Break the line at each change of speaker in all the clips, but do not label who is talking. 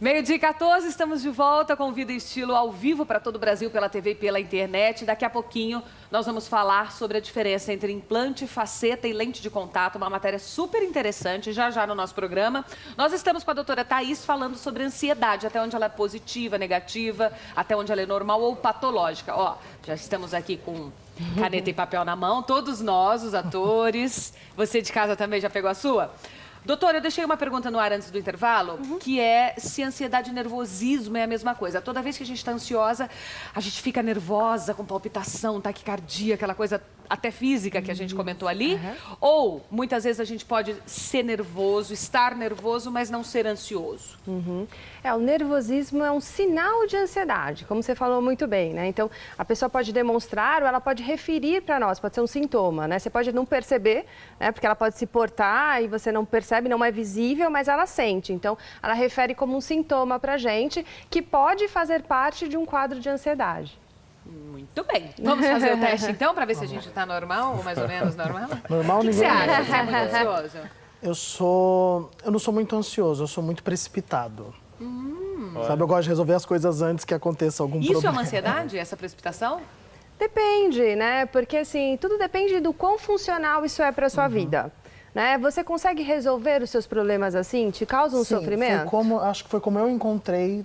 Meio-dia e 14, estamos de volta com Vida e Estilo ao vivo para todo o Brasil pela TV e pela internet. Daqui a pouquinho nós vamos falar sobre a diferença entre implante, faceta e lente de contato, uma matéria super interessante já no nosso programa. Nós estamos com a doutora Thaís falando sobre ansiedade, até onde ela é positiva, negativa, até onde ela é normal ou patológica. Ó, já estamos aqui com caneta e papel na mão, todos nós, os atores. Você de casa também já pegou a sua? Doutora, eu deixei uma pergunta no ar antes do intervalo, que é se ansiedade e nervosismo é a mesma coisa. Toda vez que a gente está ansiosa, a gente fica nervosa, com palpitação, taquicardia, aquela coisa até física que a gente comentou ali. Ou, muitas vezes, a gente pode ser nervoso, estar nervoso, mas não ser ansioso.
O nervosismo é um sinal de ansiedade, como você falou muito bem, né? Então, a pessoa pode demonstrar ou ela pode referir para nós, pode ser um sintoma, né? Você pode não perceber, né? Porque ela pode se portar e você não percebe, não é visível, mas ela sente. Então, ela refere como um sintoma para a gente que pode fazer parte de um quadro de ansiedade.
Muito bem. Vamos fazer o teste, então, para ver se a gente está normal ou mais ou menos normal?
Normal,
O que
ninguém
você acha? Você é muito ansioso?
Eu não sou muito ansioso, eu sou muito precipitado. Sabe, eu gosto de resolver as coisas antes que aconteça algum problema.
Isso é uma ansiedade, essa precipitação?
Depende, né? Porque, assim, tudo depende do quão funcional isso é para a sua vida. Né? Você consegue resolver os seus problemas assim? Te causa um sofrimento?
Acho que foi como eu encontrei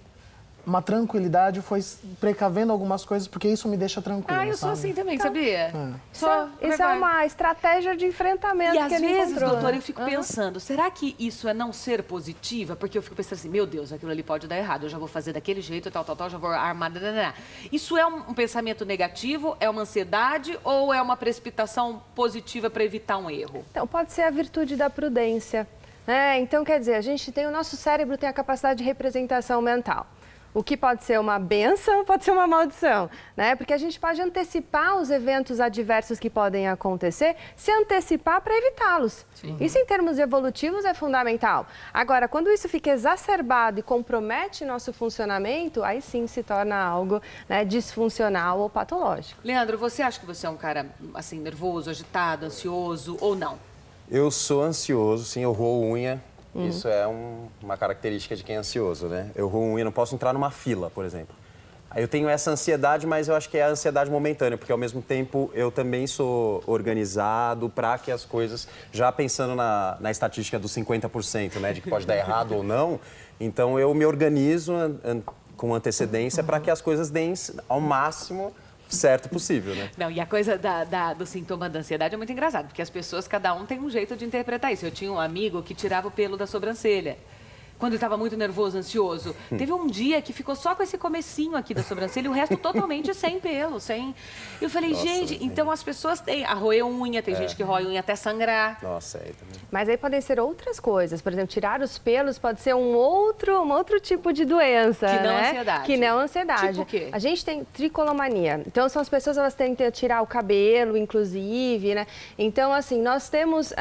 uma tranquilidade, foi precavendo algumas coisas, porque isso me deixa tranquilo.
Eu sou assim também, sabia?
Isso é uma estratégia de enfrentamento
e
que ele
às vezes,
encontrou,
doutora,
né?
eu fico pensando, será que isso é não ser positiva? Porque eu fico pensando assim, meu Deus, aquilo ali pode dar errado, eu já vou fazer daquele jeito, tal, já vou armar... Isso é um pensamento negativo, é uma ansiedade ou é uma precipitação positiva para evitar um erro?
Então, pode ser a virtude da prudência, né? Então, quer dizer, o nosso cérebro tem a capacidade de representação mental. O que pode ser uma bênção, pode ser uma maldição, né? Porque a gente pode antecipar os eventos adversos que podem acontecer, se antecipar para evitá-los. Isso, em termos evolutivos, é fundamental. Agora, quando isso fica exacerbado e compromete nosso funcionamento, aí sim se torna algo, né, disfuncional ou patológico.
Leandro, você acha que você é um cara, assim, nervoso, agitado, ansioso ou não?
Eu sou ansioso, sim, eu roo unha. Isso é uma característica de quem é ansioso, né? Eu roo unha, não posso entrar numa fila, por exemplo. Aí eu tenho essa ansiedade, mas eu acho que é a ansiedade momentânea, porque ao mesmo tempo eu também sou organizado para que as coisas, já pensando na estatística dos 50%, né, de que pode dar errado ou não, então eu me organizo com antecedência para que as coisas deem ao máximo certo possível, né?
Não, e a coisa do sintoma da ansiedade é muito engraçado, porque as pessoas, cada um tem um jeito de interpretar isso. Eu tinha um amigo que tirava o pelo da sobrancelha. Quando ele estava muito nervoso, ansioso. Teve um dia que ficou só com esse comecinho aqui da sobrancelha e o resto totalmente sem pelo, sem... Eu falei, gente, então as pessoas têm a roer unha, tem gente que rói unha até sangrar.
Nossa, aí também.
Mas aí podem ser outras coisas. Por exemplo, tirar os pelos pode ser um outro tipo de doença,
Que não
né?
ansiedade.
Que não ansiedade.
Tipo o quê?
A gente tem tricolomania. Então, são as pessoas, elas têm que tirar o cabelo, inclusive, né? Então, assim, nós temos...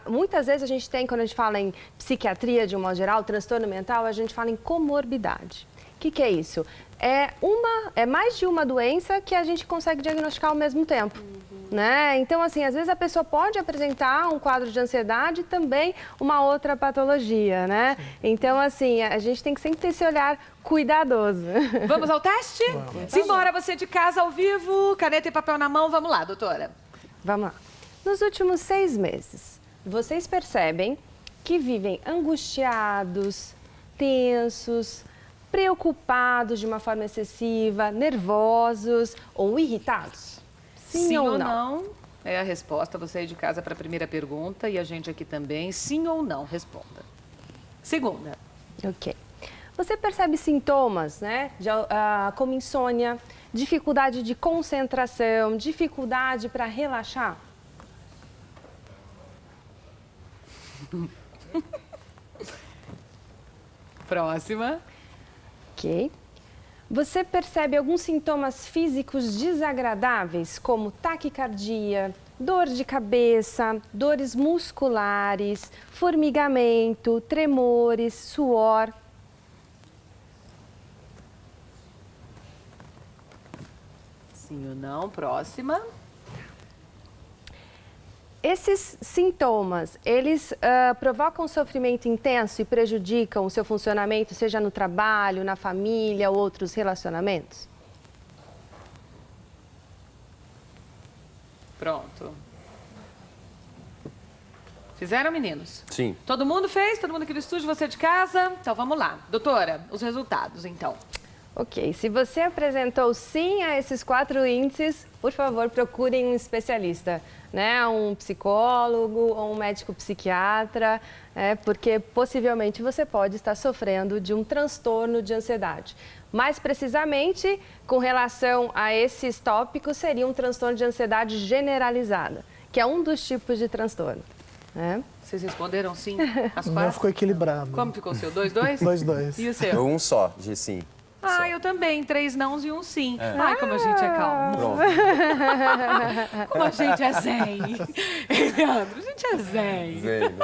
muitas vezes a gente tem, quando a gente fala em psiquiatria, de um modo geral, transtorno mental, a gente fala em comorbidade. O que é isso? É mais de uma doença que a gente consegue diagnosticar ao mesmo tempo. Né? Então, assim, às vezes a pessoa pode apresentar um quadro de ansiedade e também uma outra patologia, né? Então, assim, a gente tem que sempre ter esse olhar cuidadoso.
Vamos ao teste? Simbora, você de casa, ao vivo, caneta e papel na mão. Vamos lá, doutora.
Vamos lá. Nos últimos 6 meses, vocês percebem que vivem angustiados, tensos, preocupados de uma forma excessiva, nervosos ou irritados?
Sim ou não? É a resposta. Você aí de casa para a primeira pergunta e a gente aqui também. Sim ou não? Responda. Segunda.
Ok. Você percebe sintomas, né? Como insônia, dificuldade de concentração, dificuldade para relaxar?
Próxima.
Ok. Você percebe alguns sintomas físicos desagradáveis, como taquicardia, dor de cabeça, dores musculares, formigamento, tremores, suor?
Sim ou não? Próxima.
Esses sintomas, eles provocam sofrimento intenso e prejudicam o seu funcionamento, seja no trabalho, na família ou outros relacionamentos?
Pronto. Fizeram, meninos?
Sim.
Todo mundo fez? Todo mundo aqui do estúdio, você de casa? Então vamos lá. Doutora, os resultados, então.
Ok, se você apresentou sim a esses 4 índices, por favor, procurem um especialista, né? Um psicólogo ou um médico psiquiatra, porque possivelmente você pode estar sofrendo de um transtorno de ansiedade. Mais precisamente, com relação a esses tópicos, seria um transtorno de ansiedade generalizada, que é um dos tipos de transtorno.
Vocês responderam sim? As
O meu
4?
ficou equilibrado.
Como ficou o seu? 2-2?
2-2.
E o seu?
Eu um só, de sim.
Ah, eu também. 3 nãos e um sim. Ai, como a gente é calmo.
Pronto.
Como a gente é zen. Leandro, a gente é zen.
Zeno.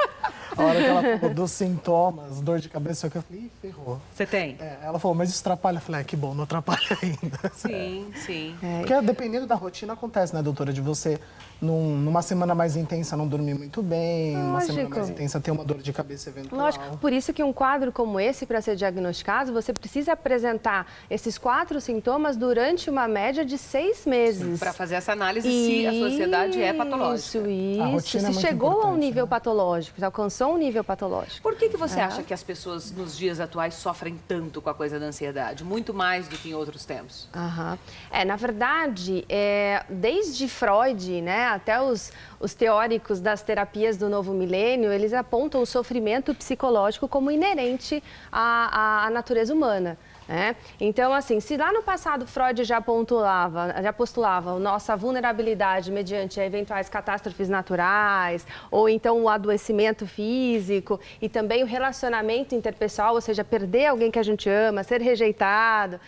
A hora que ela falou dos sintomas, dor de cabeça, eu falei, ih, ferrou.
Você tem?
Ela falou, mas isso atrapalha? Eu falei, que bom, não atrapalha ainda.
Sim, sim.
Porque dependendo da rotina acontece, né, doutora? De você, numa semana mais intensa, não dormir muito bem, numa semana
Lógico.
mais intensa, ter uma dor de cabeça eventual.
Lógico, por isso que um quadro como esse, para ser diagnosticado, você precisa apresentar esses 4 sintomas durante uma média de 6 meses.
Para fazer essa análise se a sua ansiedade é patológica.
Isso,
A rotina
se
é muito
chegou a um
importante,
nível
né?
patológico, se alcançou um nível patológico.
Por que você acha que as pessoas nos dias atuais sofrem tanto com a coisa da ansiedade? Muito mais do que em outros tempos.
Aham. Na verdade, desde Freud, né, até os teóricos das terapias do novo milênio, eles apontam o sofrimento psicológico como inerente à natureza humana. Então, assim, se lá no passado Freud já postulava a nossa vulnerabilidade mediante eventuais catástrofes naturais, ou então o adoecimento físico e também o relacionamento interpessoal, ou seja, perder alguém que a gente ama, ser rejeitado,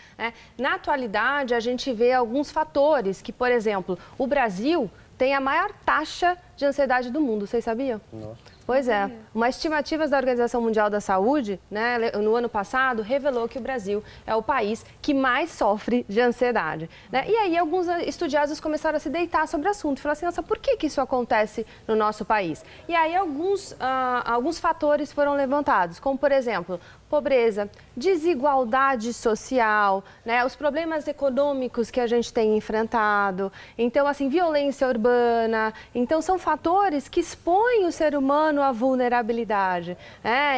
na atualidade a gente vê alguns fatores que, por exemplo, o Brasil tem a maior taxa de ansiedade do mundo, vocês sabiam?
Nossa.
Pois é. Uma estimativa da Organização Mundial da Saúde, né, no ano passado, revelou que o Brasil é o país que mais sofre de ansiedade. Né? E aí alguns estudiosos começaram a se deitar sobre o assunto. Falaram assim, nossa, por que isso acontece no nosso país? E aí alguns fatores foram levantados, como, por exemplo, pobreza, desigualdade social, né, os problemas econômicos que a gente tem enfrentado, então, assim, violência urbana. Então, são fatores que expõem o ser humano à vulnerabilidade.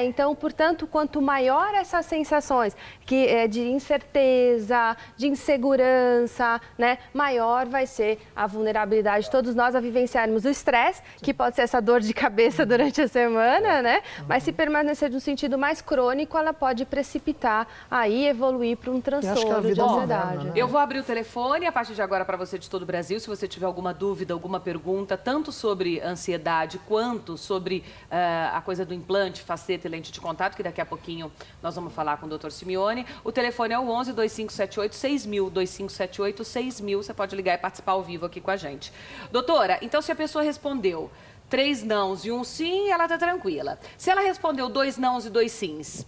Então, portanto, quanto maior essas sensações de incerteza, de insegurança, né, maior vai ser a vulnerabilidade de todos nós a vivenciarmos o estresse, que pode ser essa dor de cabeça durante a semana, né? Mas se permanecer de um sentido mais crônico, ela pode precipitar aí evoluir para um transtorno de ansiedade.
Né?
Eu vou abrir o telefone a partir de agora para você de todo o Brasil, se você tiver alguma dúvida, alguma pergunta, tanto sobre ansiedade quanto sobre a coisa do implante, faceta e lente de contato, que daqui a pouquinho nós vamos falar com o Dr. Simeone. O telefone é o 11-2578-6000, 2578-6000. Você pode ligar e participar ao vivo aqui com a gente. Doutora, então se a pessoa respondeu 3 nãos e 1 sim, ela está tranquila. Se ela respondeu 2 nãos e 2 sims...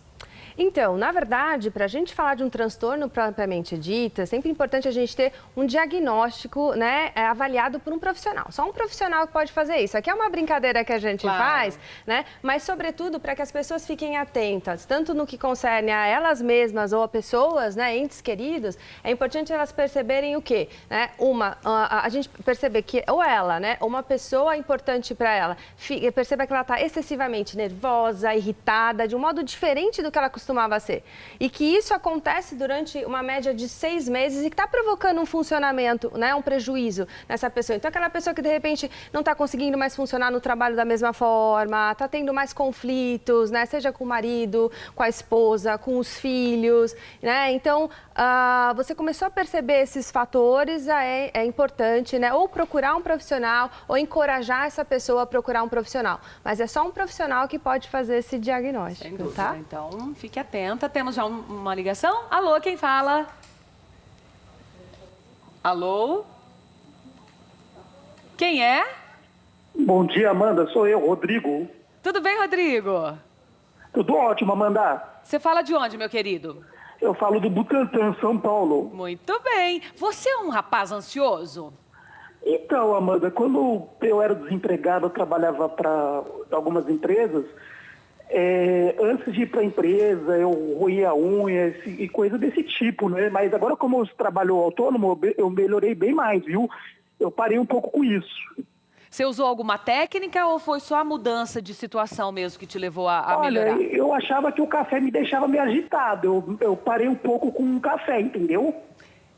Então, na verdade, para a gente falar de um transtorno propriamente dito, é sempre importante a gente ter um diagnóstico, né, avaliado por um profissional. Só um profissional que pode fazer isso. Aqui é uma brincadeira que a gente faz, né, mas, sobretudo, para que as pessoas fiquem atentas, tanto no que concerne a elas mesmas ou a pessoas, né, entes queridos, é importante elas perceberem o quê? Né? A gente perceber que ou ela, né, ou uma pessoa importante para ela, perceba que ela está excessivamente nervosa, irritada, de um modo diferente do que ela costumava ser. E que isso acontece durante uma média de 6 meses e que está provocando um funcionamento, né, um prejuízo nessa pessoa. Então, aquela pessoa que, de repente, não está conseguindo mais funcionar no trabalho da mesma forma, está tendo mais conflitos, né, seja com o marido, com a esposa, com os filhos, né? Então, você começou a perceber esses fatores, é importante, né, ou procurar um profissional ou encorajar essa pessoa a procurar um profissional. Mas é só um profissional que pode fazer esse diagnóstico,
Sem dúvida.
tá?
Então, fique atenta. Temos já uma ligação? Alô, quem fala? Alô? Quem é?
Bom dia, Amanda. Sou eu, Rodrigo.
Tudo bem, Rodrigo?
Tudo ótimo, Amanda.
Você fala de onde, meu querido?
Eu falo do Butantã, São Paulo.
Muito bem. Você é um rapaz ansioso?
Então, Amanda, quando eu era desempregado, eu trabalhava para algumas empresas. Antes de ir para a empresa, eu roía a unha e coisa desse tipo, né? Mas agora, como eu trabalho autônomo, eu melhorei bem mais, viu? Eu parei um pouco com isso.
Você usou alguma técnica ou foi só a mudança de situação mesmo que te levou a
Olha,
melhorar?
eu achava que o café me deixava meio agitado. Eu parei um pouco com o café, entendeu?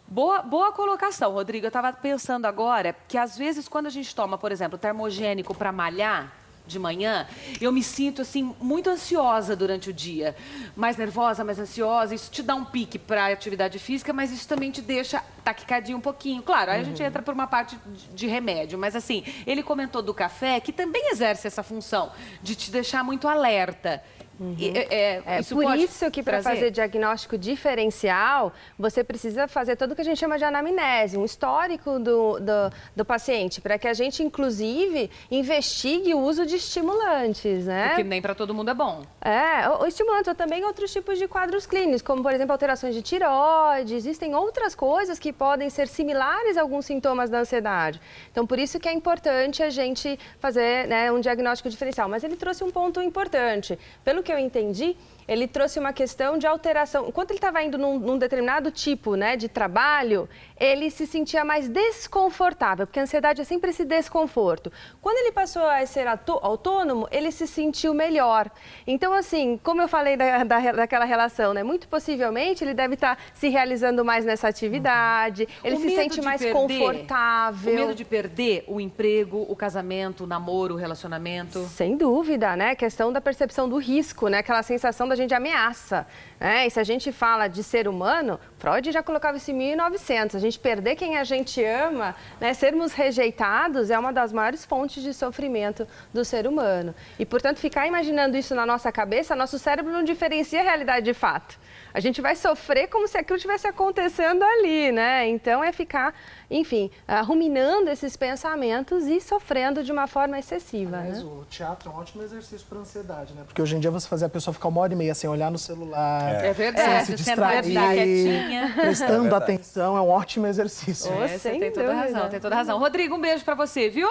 Boa colocação, Rodrigo. Eu estava pensando agora que às vezes quando a gente toma, por exemplo, termogênico para malhar de manhã, eu me sinto assim muito ansiosa durante o dia, mais nervosa, mais ansiosa. Isso te dá um pique para a atividade física, mas isso também te deixa taquicardia um pouquinho. Claro, aí a gente entra por uma parte de remédio, mas assim, ele comentou do café que também exerce essa função de te deixar muito alerta.
Isso por isso que para fazer diagnóstico diferencial, você precisa fazer tudo o que a gente chama de anamnese, um histórico do paciente, para que a gente, inclusive, investigue o uso de estimulantes, né?
Porque nem para todo mundo é bom.
O estimulante ou também outros tipos de quadros clínicos, como, por exemplo, alterações de tireoide. Existem outras coisas que podem ser similares a alguns sintomas da ansiedade. Então, por isso que é importante a gente fazer, né, um diagnóstico diferencial. Mas ele trouxe um ponto importante. Pelo que eu entendi, ele trouxe uma questão de alteração. Enquanto ele estava indo num determinado tipo, né, de trabalho, ele se sentia mais desconfortável, porque a ansiedade é sempre esse desconforto. Quando ele passou a ser autônomo, ele se sentiu melhor. Então, assim, como eu falei daquela relação, né, muito possivelmente ele deve estar se realizando mais nessa atividade, ele se sente mais confortável.
O medo de perder o emprego, o casamento, o namoro, o relacionamento.
Sem dúvida, né? A questão da percepção do risco, né? Aquela sensação da gente de ameaça, né? E se a gente fala de ser humano, Freud já colocava isso em 1900. A gente perder quem a gente ama, né? Sermos rejeitados é uma das maiores fontes de sofrimento do ser humano. E, portanto, ficar imaginando isso na nossa cabeça, nosso cérebro não diferencia a realidade de fato. A gente vai sofrer como se aquilo estivesse acontecendo ali, né? Então, é ficar, enfim, ruminando esses pensamentos e sofrendo de uma forma excessiva,
Mas
né?
o teatro é um ótimo exercício para ansiedade, né? Porque hoje em dia você fazer a pessoa ficar 1h30 sem olhar no celular,
É verdade,
sem se
sentar
distrair,
quietinha.
prestando atenção, é um ótimo exercício.
Você
sem
tem toda
dúvida.
razão, tem toda razão. Rodrigo, um beijo pra você, viu?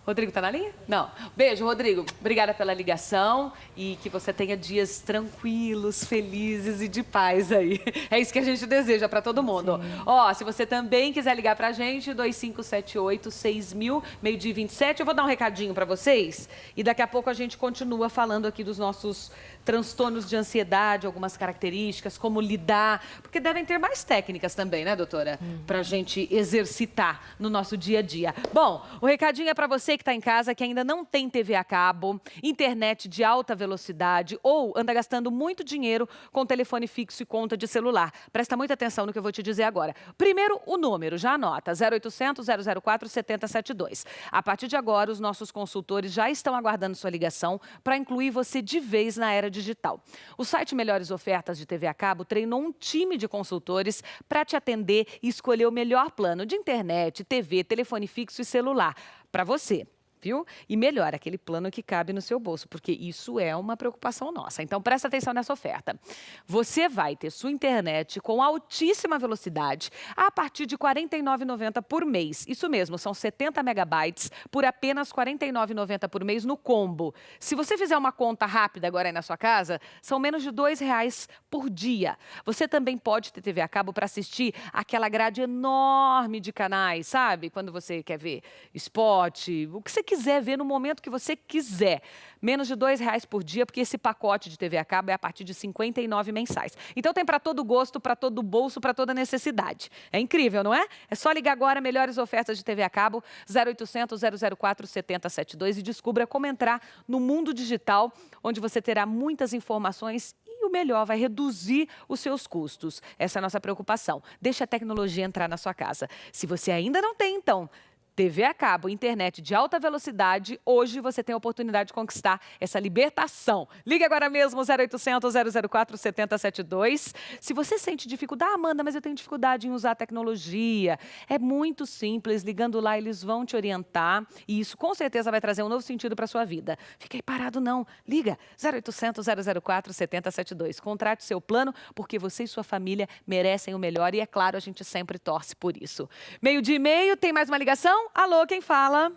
Rodrigo tá na linha? Não. Beijo, Rodrigo. Obrigada pela ligação e que você tenha dias tranquilos, felizes e de paz aí. É isso que a gente deseja pra todo mundo. Ó, se você também quiser ligar pra gente, 2578-6000, meio-dia e 27. Eu vou dar um recadinho pra vocês e daqui a pouco a gente continua falando aqui dos nossos transtornos de ansiedade, algumas características, como lidar, porque devem ter mais técnicas também, né, doutora? Pra gente exercitar no nosso dia a dia. Bom, o recadinho é pra você que está em casa, que ainda não tem TV a cabo, internet de alta velocidade ou anda gastando muito dinheiro com telefone fixo e conta de celular. Presta muita atenção no que eu vou te dizer agora. Primeiro, o número, já anota, 0800 004 7072. A partir de agora, os nossos consultores já estão aguardando sua ligação para incluir você de vez na era digital. O site Melhores Ofertas de TV a cabo treinou um time de consultores para te atender e escolher o melhor plano de internet, TV, telefone fixo e celular para você. Viu? E melhor, aquele plano que cabe no seu bolso, porque isso é uma preocupação nossa. Então, presta atenção nessa oferta. Você vai ter sua internet com altíssima velocidade a partir de R$ 49,90 por mês. Isso mesmo, são 70 megabytes por apenas R$ 49,90 por mês no combo. Se você fizer uma conta rápida agora aí na sua casa, são menos de R$ 2,00 por dia. Você também pode ter TV a cabo para assistir aquela grade enorme de canais, sabe? Quando você quer ver esporte, o que você quiser ver no momento que você quiser. Menos de R$ 2,00 por dia, porque esse pacote de TV a cabo é a partir de R$ 59 mensais. Então tem para todo gosto, para todo bolso, para toda necessidade. É incrível, não é? É só ligar agora, Melhores Ofertas de TV a cabo, 0800 004 7072 e descubra como entrar no mundo digital, onde você terá muitas informações e o melhor, vai reduzir os seus custos. Essa é a nossa preocupação. Deixa a tecnologia entrar na sua casa. Se você ainda não tem, então, TV a cabo, internet de alta velocidade, hoje você tem a oportunidade de conquistar essa libertação. Ligue agora mesmo, 0800 004 7072. Se você sente dificuldade, Amanda, mas eu tenho dificuldade em usar a tecnologia. É muito simples, ligando lá eles vão te orientar e isso com certeza vai trazer um novo sentido para sua vida. Fica aí parado não, liga, 0800 004 7072. Contrate seu plano porque você e sua família merecem o melhor e é claro, a gente sempre torce por isso. 12:30, tem mais uma ligação? Alô, quem fala?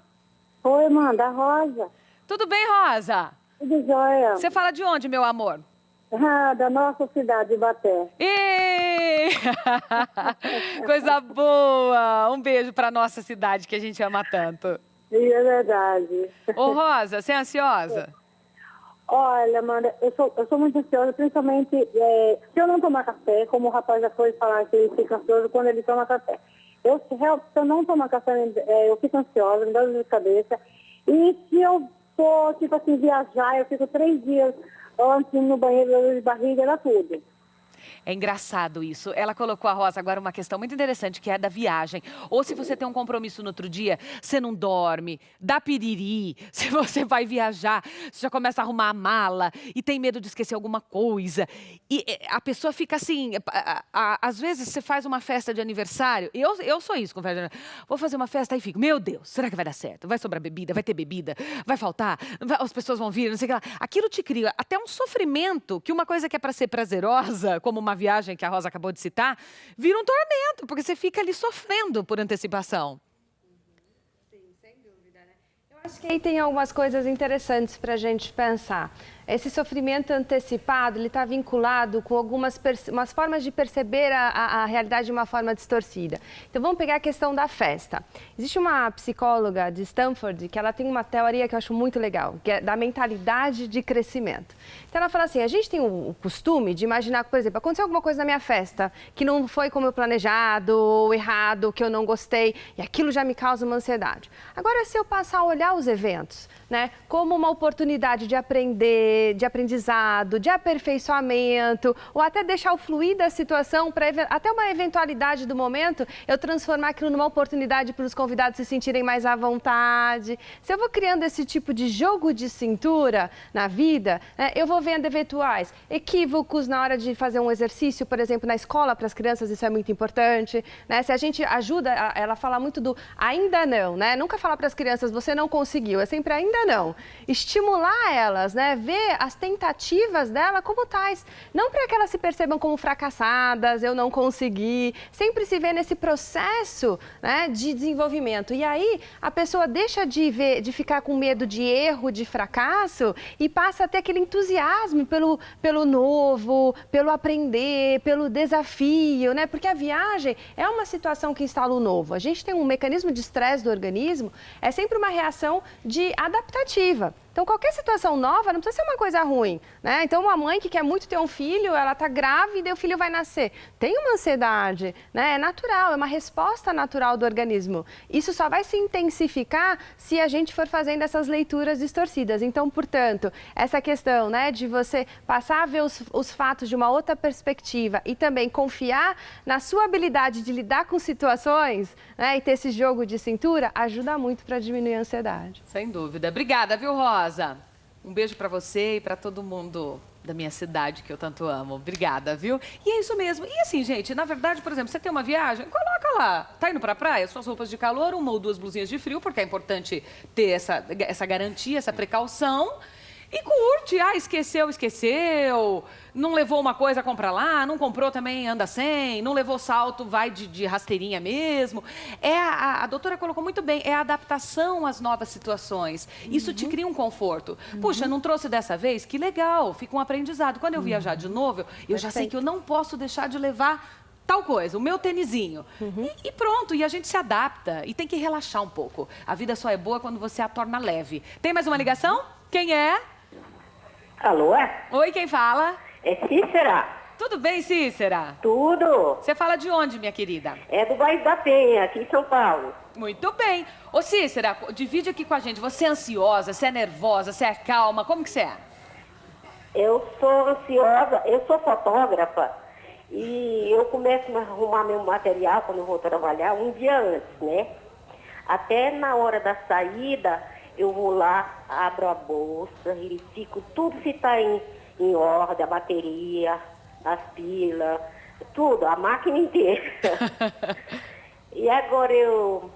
Oi, Amanda, Rosa.
Tudo bem, Rosa?
Tudo jóia?
Você fala de onde, meu amor?
Ah, da nossa cidade, Ibaté.
Ê! Coisa boa! Um beijo para nossa cidade que a gente ama tanto.
E é verdade.
Ô, Rosa, você é ansiosa?
Olha, Amanda, eu sou muito ansiosa, principalmente se eu não tomar café, como o rapaz já foi falar que ele fica ansioso quando ele toma café. Se eu não tomar café, eu fico ansiosa, me dá dor de cabeça. E se eu for, tipo assim, viajar, eu fico 3 dias antes no banheiro, dor de barriga, dá tudo.
É engraçado isso. Ela colocou a Rosa agora uma questão muito interessante, que é a da viagem. Ou se você tem um compromisso no outro dia, você não dorme, dá piriri. Se você vai viajar, você já começa a arrumar a mala e tem medo de esquecer alguma coisa. E a pessoa fica assim, às vezes você faz uma festa de aniversário, eu sou isso com festa de aniversário. Vou fazer uma festa e fico, meu Deus, será que vai dar certo? Vai sobrar bebida? Vai ter bebida? Vai faltar? As pessoas vão vir, não sei o que lá. Aquilo te cria até um sofrimento, que uma coisa que é para ser prazerosa, como uma viagem que a Rosa acabou de citar, vira um tormento, porque você fica ali sofrendo por antecipação.
Sim, sem dúvida, né? Eu acho que aí tem algumas coisas interessantes para a gente pensar. Esse sofrimento antecipado, ele está vinculado com algumas umas formas de perceber a realidade de uma forma distorcida. Então, vamos pegar a questão da festa. Existe uma psicóloga de Stanford que ela tem uma teoria que eu acho muito legal, que é da mentalidade de crescimento. Então, ela fala assim, a gente tem o costume de imaginar, por exemplo, aconteceu alguma coisa na minha festa que não foi como eu planejado, ou errado, que eu não gostei, e aquilo já me causa uma ansiedade. Agora, se eu passar a olhar os eventos, né, como uma oportunidade de aprender, de aprendizado, de aperfeiçoamento, ou até deixar o fluir da situação para até uma eventualidade do momento, eu transformar aquilo numa oportunidade para os convidados se sentirem mais à vontade. Se eu vou criando esse tipo de jogo de cintura na vida, né, eu vou vendo eventuais equívocos na hora de fazer um exercício, por exemplo, na escola para as crianças, isso é muito importante, né? Se a gente ajuda, ela fala muito do ainda não, né? Nunca fala para as crianças, você não conseguiu, é sempre ainda não. Estimular elas, né? Ver as tentativas dela como tais. Não para que elas se percebam como fracassadas, eu não consegui. Sempre se vê nesse processo, né, de desenvolvimento. E aí a pessoa deixa de ficar com medo de erro, de fracasso e passa a ter aquele entusiasmo pelo novo, pelo aprender, pelo desafio, né? Porque a viagem é uma situação que instala o novo. A gente tem um mecanismo de estresse do organismo, é sempre uma reação de adaptativa. Então, qualquer situação nova não precisa ser uma coisa ruim, né? Então, uma mãe que quer muito ter um filho, ela está grávida e o filho vai nascer. Tem uma ansiedade, né? É natural, é uma resposta natural do organismo. Isso só vai se intensificar se a gente for fazendo essas leituras distorcidas. Então, portanto, essa questão, né, de você passar a ver os fatos de uma outra perspectiva e também confiar na sua habilidade de lidar com situações, né, e ter esse jogo de cintura, ajuda muito para diminuir a ansiedade.
Sem dúvida. Obrigada, viu, Rosa? Um beijo para você e para todo mundo da minha cidade que eu tanto amo. Obrigada, viu? E é isso mesmo. E assim, gente, na verdade, por exemplo, você tem uma viagem, coloca lá. Tá indo pra praia? Suas roupas de calor, 1 ou 2 blusinhas de frio, porque é importante ter essa garantia, essa precaução. E curte. Ah, esqueceu. Não levou uma coisa, compra lá. Não comprou também, anda sem. Não levou salto, vai de rasteirinha mesmo. A doutora colocou muito bem, é a adaptação às novas situações. Isso te cria um conforto. Puxa, não trouxe dessa vez? Que legal, fica um aprendizado. Quando eu viajar de novo, eu já sei que eu não posso deixar de levar tal coisa, o meu tênisinho. E pronto, e a gente se adapta. E tem que relaxar um pouco. A vida só é boa quando você a torna leve. Tem mais uma ligação? Quem é?
Alô?
Oi, quem fala?
É Cícera?
Tudo bem, Cícera?
Tudo.
Você fala de onde, minha querida?
É do bairro da Penha, aqui em São Paulo.
Muito bem. Ô, Cícera, divide aqui com a gente. Você é ansiosa, você é nervosa, você é calma? Como que você é?
Eu sou ansiosa, eu sou fotógrafa e eu começo a arrumar meu material quando eu vou trabalhar um dia antes, né?
Até na hora da saída, eu vou lá, abro a bolsa, verifico tudo se está em ordem, a bateria, as pilas, tudo, a máquina inteira. E agora eu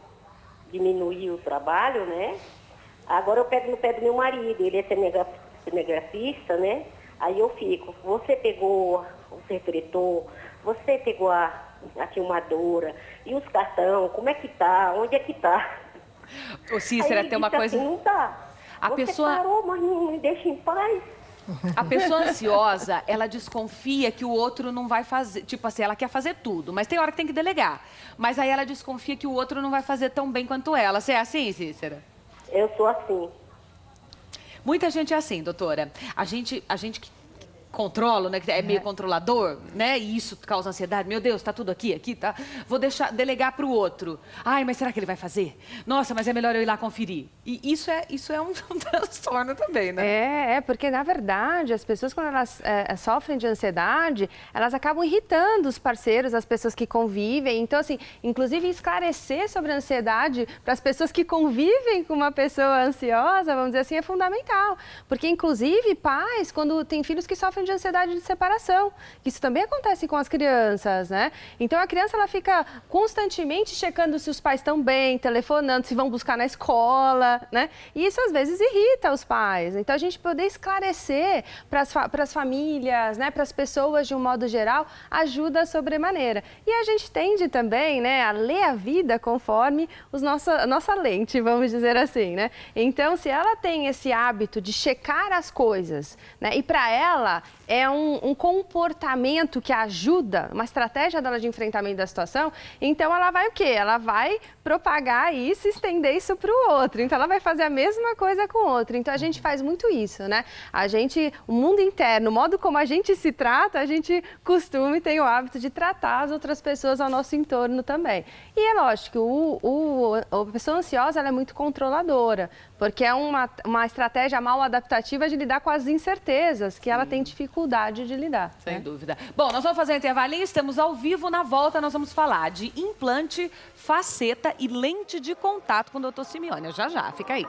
diminuí o trabalho, né? Agora eu pego no pé do meu marido, ele é cinegrafista, né? Aí eu fico, você pegou o refletor, você pegou a filmadora, e os cartão, como é que tá, onde é que tá?
Ô, Cícera, tem uma coisa...
Assim, não tá. Você parou, mas não me deixa em paz.
A pessoa ansiosa, ela desconfia que o outro não vai fazer... Tipo assim, ela quer fazer tudo, mas tem hora que tem que delegar. Mas aí ela desconfia que o outro não vai fazer tão bem quanto ela. Você é assim, Cícera?
Eu sou assim.
Muita gente é assim, doutora. A gente que controla, né, que é meio controlador, né, e isso causa ansiedade. Meu Deus, tá tudo aqui, tá? Vou delegar para o outro. Ai, mas será que ele vai fazer? Nossa, mas é melhor eu ir lá conferir. E isso é um transtorno também, né?
Porque na verdade as pessoas quando elas sofrem de ansiedade, elas acabam irritando os parceiros, as pessoas que convivem. Então assim, inclusive esclarecer sobre a ansiedade para as pessoas que convivem com uma pessoa ansiosa, vamos dizer assim, é fundamental. Porque inclusive pais, quando tem filhos que sofrem de ansiedade de separação, que isso também acontece com as crianças, né? Então a criança ela fica constantemente checando se os pais estão bem, telefonando, se vão buscar na escola, né? E isso às vezes irrita os pais. Então a gente poder esclarecer para as famílias, né, para as pessoas de um modo geral, ajuda sobremaneira. E a gente tende também, né, a ler a vida conforme a nossa lente, vamos dizer assim, né? Então se ela tem esse hábito de checar as coisas, né, e para ela é um comportamento que ajuda, uma estratégia dela de enfrentamento da situação, então ela vai o quê? Ela vai propagar isso, estender isso para o outro. Então ela vai fazer a mesma coisa com o outro. Então a gente faz muito isso, né? O mundo interno, o modo como a gente se trata, a gente costuma e tem o hábito de tratar as outras pessoas ao nosso entorno também. E é lógico, a pessoa ansiosa ela é muito controladora, porque é uma estratégia mal adaptativa de lidar com as incertezas que ela tem dificuldade de lidar.
Sem dúvida. Bom, nós vamos fazer um intervalinho, estamos ao vivo. Na volta nós vamos falar de implante, faceta e lente de contato com o Dr. Simeone. Já, fica aí.